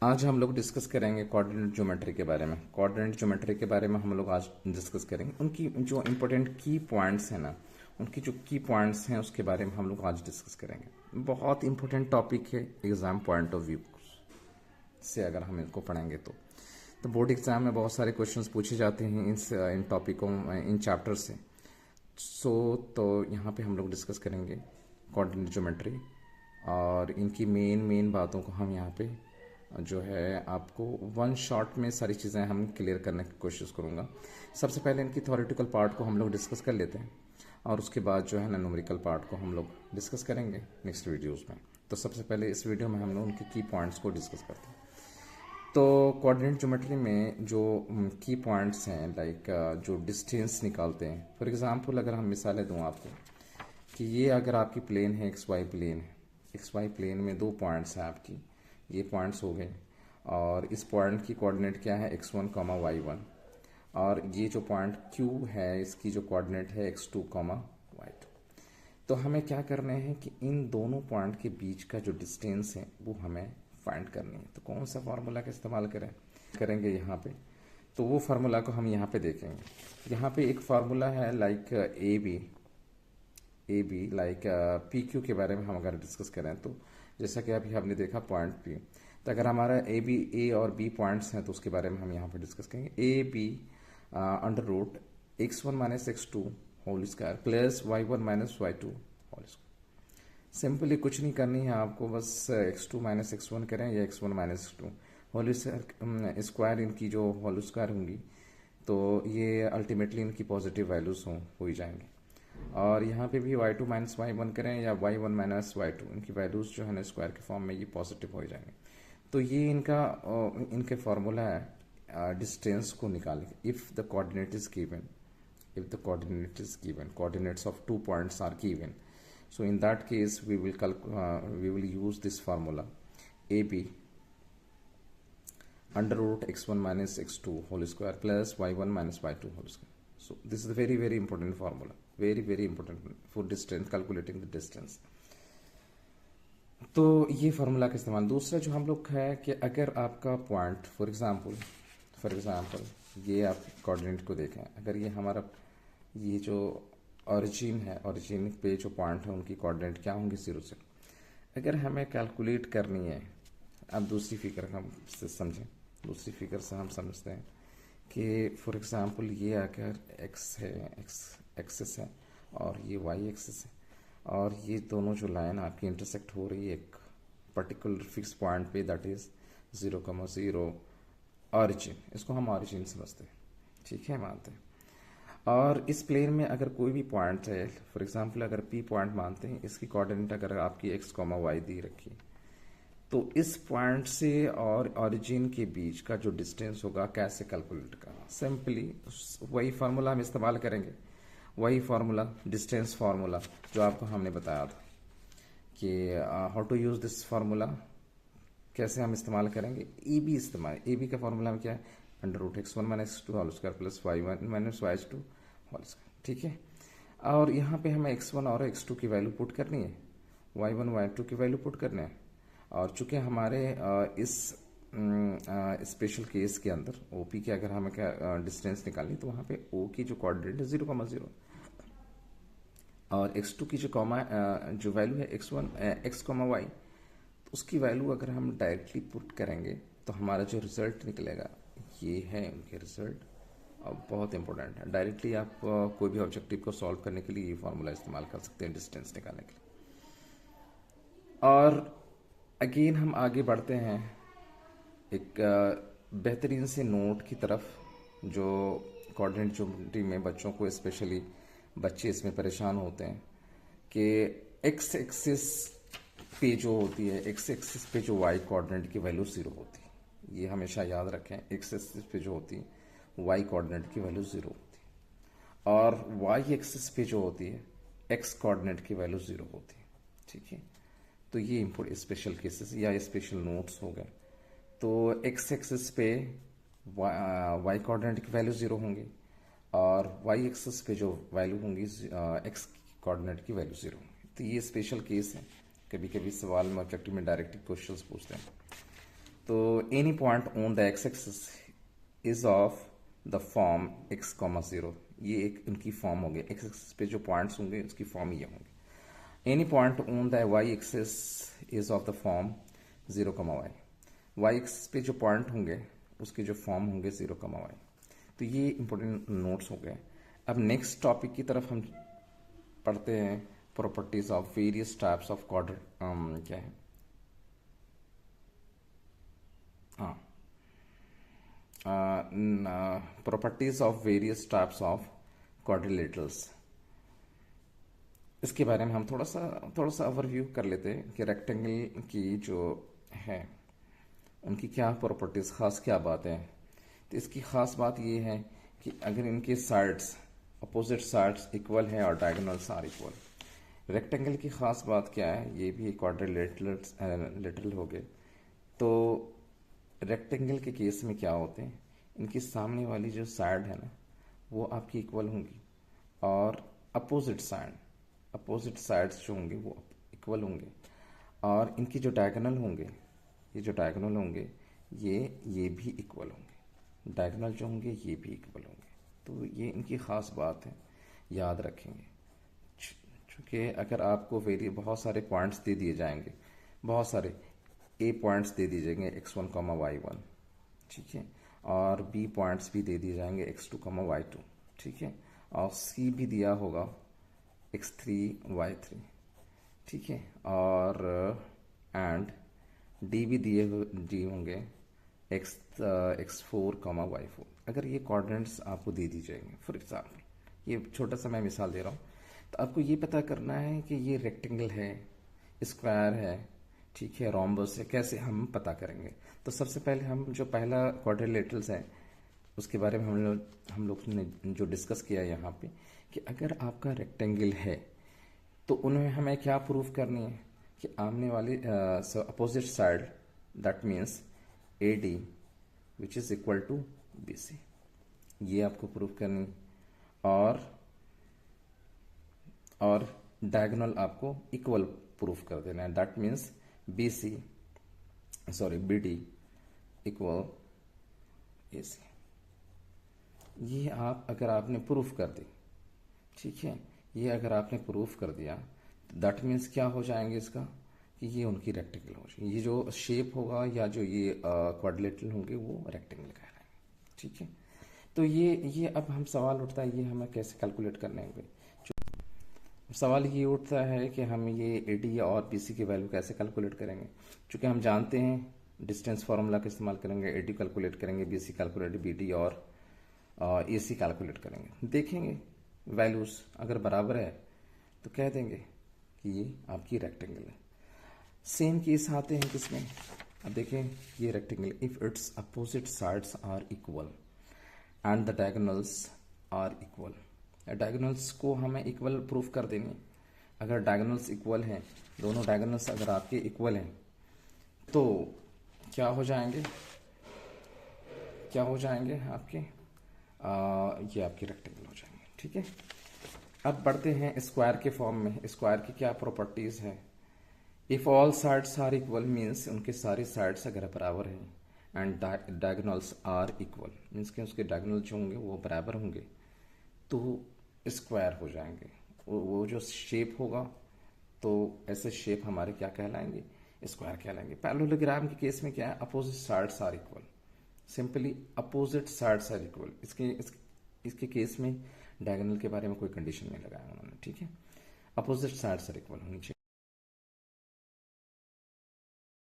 आज हम लोग डिस्कस करेंगे कोऑर्डिनेट ज्योमेट्री के बारे में। कोऑर्डिनेट ज्योमेट्री के बारे में हम लोग आज डिस्कस करेंगे। उनकी जो इम्पोर्टेंट की पॉइंट्स हैं ना, उनकी जो की पॉइंट्स हैं उसके बारे में हम लोग आज डिस्कस करेंगे। बहुत इंपॉर्टेंट टॉपिक है एग्जाम पॉइंट ऑफ व्यू से, अगर हम इनको पढ़ेंगे तो बोर्ड एग्जाम में बहुत सारे क्वेश्चंस पूछे जाते हैं इन टॉपिकों, इन चैप्टर से। तो यहाँ पे हम लोग डिस्कस करेंगे कोऑर्डिनेट ज्योमेट्री और इनकी मेन बातों को हम यहाँ पे जो है आपको वन शॉट में सारी चीज़ें हम क्लियर करने की कोशिश करूँगा। सबसे पहले इनकी थ्योरेटिकल पार्ट को हम लोग डिस्कस कर लेते हैं और उसके बाद जो है ना न्यूमेरिकल पार्ट को हम लोग डिस्कस करेंगे नेक्स्ट वीडियोस में। तो सबसे पहले इस वीडियो में हम लोग उनके की पॉइंट्स को डिस्कस करते हैं। तो कोऑर्डिनेट ज्योमेट्री में जो की पॉइंट्स हैं, लाइक जो डिस्टेंस निकालते हैं। फॉर एग्जांपल अगर हम मिसालें दूँ आपको कि ये अगर आपकी प्लेन है, एक्स वाई प्लेन है, एक्स वाई प्लेन में दो पॉइंट्स हैं आपकी, ये पॉइंट्स हो गए और इस पॉइंट की कोऑर्डिनेट क्या है x1 कॉमा y1, और ये जो पॉइंट q है इसकी जो कोऑर्डिनेट है x2 कॉमा y2। तो हमें क्या करना है कि इन दोनों पॉइंट के बीच का जो डिस्टेंस है वो हमें फाइंड करनी है। तो कौन सा फार्मूला का इस्तेमाल करेंगे यहाँ पे, तो वो फार्मूला को हम यहाँ पे देखेंगे। यहाँ पे एक फार्मूला है like A be like P Q के बारे में हम अगर डिस्कस करें तो जैसा कि अभी हमने देखा पॉइंट पी, तो अगर हमारा ए और बी पॉइंट्स हैं तो उसके बारे में हम यहाँ पे डिस्कस करेंगे। A B under root x1 minus x2 whole square plus y1 minus y2 whole square. Simply कुछ नहीं करनी है आपको, बस x2 माइनस x1 करें या x1 minus x2 whole square, इनकी जो होल स्क्वायर होंगी तो ये अल्टीमेटली इनकी पॉजिटिव वैल्यूज हो ही जाएंगे। और यहाँ पे भी y2 माइनस y1 करें या y1 माइनस y2, इनकी वैल्यूज जो है ना स्क्वायर के फॉर्म में ये पॉजिटिव हो जाएंगे। तो ये इनके फॉर्मूला है डिस्टेंस को निकालने। If the coordinate is given, coordinates of 2 points are given, so in that case we will use this formula AB under root x1 minus x2 whole square plus y1 minus y2 whole square. So this is a very important formula, very important for distance, calculating the distance. तो ये formula का इस्तेमाल। दूसरा जो हम लोग है कि अगर आपका पॉइंट फॉर एग्जांपल ये आप कोऑर्डिनेट को देखें, अगर ये हमारा ये जो ओरिजिन है, ओरिजिन पे जो पॉइंट है उनकी कोऑर्डिनेट क्या होंगी 0 से। अगर हमें कैलकुलेट करनी है, अब दूसरी फिगर हम समझें, दूसरी फिगर से हम समझते हैं कि फॉर एग्जांपल ये अगर x है, x एक्सिस है और ये y एक्सिस है और ये दोनों जो लाइन आपकी इंटरसेक्ट हो रही है एक पर्टिकुलर फिक्स पॉइंट पे, दैट इज 0,0 ऑरिजिन, इसको हम ऑरिजिन समझते हैं, ठीक है, मानते हैं। और इस प्लेन में अगर कोई भी पॉइंट है, फॉर एग्जांपल अगर P पॉइंट मानते हैं, इसकी कोऑर्डिनेट अगर आपकी x, y दी रखी, तो इस पॉइंट से और ओरिजिन के बीच का जो डिस्टेंस होगा कैसे कैलकुलेट करना, सिंपली वही फार्मूला हम इस्तेमाल करेंगे, वही फार्मूला डिस्टेंस फार्मूला जो आपको हमने बताया था कि how to use this formula, कैसे हम इस्तेमाल करेंगे। ए बी का फार्मूला में क्या है, under root x1 minus x2 whole square plus y1 minus y2 whole square, ठीक है। और यहाँ पे हमें x1 और x2 की वैल्यू पुट करनी है, y1 y2 की वैल्यू पुट करना है। और चूंकि हमारे इस स्पेशल केस के अंदर OP के अगर हमें क्या डिस्टेंस निकालनी, तो वहाँ पे O की जो कोऑर्डिनेट है 0,0 और x2 की जो वैल्यू है x y, तो उसकी वैल्यू अगर हम डायरेक्टली पुट करेंगे तो हमारा जो रिजल्ट निकलेगा ये है उनके रिजल्ट। अब बहुत इंपॉर्टेंट है, डायरेक्टली आप कोई भी ऑब्जेक्टिव को सॉल्व करने के लिए ये फार्मूला इस्तेमाल कर सकते हैं डिस्टेंस निकालने के लिए। और अगेन हम आगे बढ़ते हैं एक बेहतरीन से नोट की तरफ, जो कोऑर्डिनेट ज्योमेट्री में बच्चों को, स्पेशली बच्चे इसमें परेशान होते हैं कि एक्स एक्सिस पे जो होती है, एक्स एक्सिस पे जो वाई कोऑर्डिनेट की वैल्यू 0 होती है, ये हमेशा याद रखें। एक्स एक्सिस पे जो होती है वाई कोऑर्डिनेट की वैल्यू 0 होती है और वाई एक्सिस पे जो होती है एक्स कोऑर्डिनेट की वैल्यू 0 होती है, ठीक है। तो ये इम्पोर्टेंट स्पेशल केसेस या स्पेशल नोट्स हो गए। तो एक्स एक्सिस पे वाई कोऑर्डिनेट की वैल्यू 0 होंगी और वाई एक्सिस पे जो वैल्यू होंगी एक्स कोऑर्डिनेट की वैल्यू 0 होंगी। तो ये स्पेशल केस है, कभी कभी सवाल में ऑब्जेक्टिव में डायरेक्ट क्वेश्चंस पूछते हैं। तो any point on the x axis is of the form x, 0, ये एक इनकी फॉर्म होगी। एक्स एक्सिस पे जो पॉइंट्स होंगे उसकी फॉर्म ये होंगे। Any point on the y axis is of the form 0, y, y axis पे जो पॉइंट होंगे उसके जो फॉर्म होंगे 0, y। तो ये इंपॉर्टेंट नोट्स हो गए। अब नेक्स्ट टॉपिक की तरफ हम पढ़ते हैं, properties of various types of क्वाड्र क्या है, हाँ, properties of various types of quadrilaterals. इसके बारे में हम थोड़ा सा ओवरव्यू कर लेते हैं कि रेक्टेंगल की जो है उनकी क्या प्रॉपर्टीज, खास क्या बात है। तो इसकी खास बात ये है कि अगर इनके साइड्स, अपोजिट साइड्स इक्वल है और डायगोनल्स आर इक्वल। रेक्टेंगल की खास बात क्या है, ये भी क्वाड्रिलेटरल हो गए। तो रेक्टेंगल के केस में क्या होते हैं, इनकी सामने वाली जो साइड है ना वो आपकी इक्वल होंगी और अपोजिट साइड्स जो होंगे वो इक्वल होंगे, और इनकी जो डायगोनल होंगे, ये जो डायगोनल होंगे ये भी इक्वल होंगे। डायगोनल जो होंगे ये भी इक्वल होंगे। तो ये इनकी ख़ास बात है, याद रखेंगे। चूँकि अगर आपको बहुत सारे पॉइंट्स दे दिए जाएंगे, बहुत सारे ए पॉइंट्स दे दिए जाएंगे x1, y1, ठीक है, और बी पॉइंट्स भी दे दिए जाएंगे x2, y2, ठीक है, और सी भी दिया होगा x3, y3, ठीक है, और एंड डी भी डी होंगे x4, y4। अगर ये कोऑर्डिनेट्स आपको दे दी जाएंगे, फॉर एग्जाम्पल ये छोटा सा मैं मिसाल दे रहा हूँ, तो आपको ये पता करना है कि ये रेक्टेंगल है, स्क्वायर है, ठीक है, रोम्बस है, कैसे हम पता करेंगे। तो सबसे पहले हम जो पहला क्वाड्रिलेटरल्स है उसके बारे में हम लोग ने जो डिस्कस किया यहाँ पे, कि अगर आपका रेक्टेंगल है तो उनमें हमें क्या प्रूफ करनी है कि आमने वाली opposite side, that means AD which is equal to BC, ये आपको प्रूफ करनी, और डायगोनल आपको इक्वल प्रूफ कर देना है, that means BD equal AC। ये अगर आपने प्रूफ कर दी, ठीक है, ये अगर आपने प्रूफ कर दिया तो दैट मीन्स क्या हो जाएंगे इसका, कि ये उनकी रेक्टेंगल हो जाएगी। ये जो शेप होगा या जो ये क्वाड्रिलेटरल होंगे वो रेक्टेंगल कहलाएंगे, ठीक है। तो ये अब हम सवाल उठता है, ये हमें कैसे कैलकुलेट करने होंगे। सवाल ये उठता है कि हम ये AD और BC की वैल्यू कैसे कैलकुलेट करेंगे। चूँकि हम जानते हैं डिस्टेंस फार्मूला का इस्तेमाल करेंगे, AD कैलकुलेट करेंगे, BC कैलकुलेट, BD और AC कैलकुलेट करेंगे। देखेंगे वैल्यूज अगर बराबर है तो कह देंगे कि ये आपकी रेक्टेंगल है। सेम केस आते हैं किसमें, अब देखें ये rectangle, if it's opposite sides are equal and the diagonals are equal. Diagonals को हमें इक्वल प्रूफ कर देनी। अगर डायगोनल्स इक्वल हैं, दोनों डायगोनल्स अगर आपके इक्वल हैं तो क्या हो जाएंगे आपके ये आपके रेक्टेंगल हो जाएंगे, ठीक है। अब बढ़ते हैं स्क्वायर के फॉर्म में। स्क्वायर की क्या प्रॉपर्टीज है, if all sides are equal means उनके सारे साइड्स अगर बराबर हैं, and diagonals are equal means के उसके डायगोनल जो होंगे वो बराबर होंगे, तो स्क्वायर हो जाएंगे। वो जो शेप होगा तो ऐसे शेप हमारे क्या कहलाएंगे, स्क्वायर कहलाएंगे। पैरेललोग्राम के केस में क्या है, opposite sides are equal, simply opposite sides are equal. इसके केस में डायगोनल के बारे में कोई कंडीशन नहीं लगाया उन्होंने, ठीक है। अपोजिट साइड्स आर इक्वल होनी चाहिए।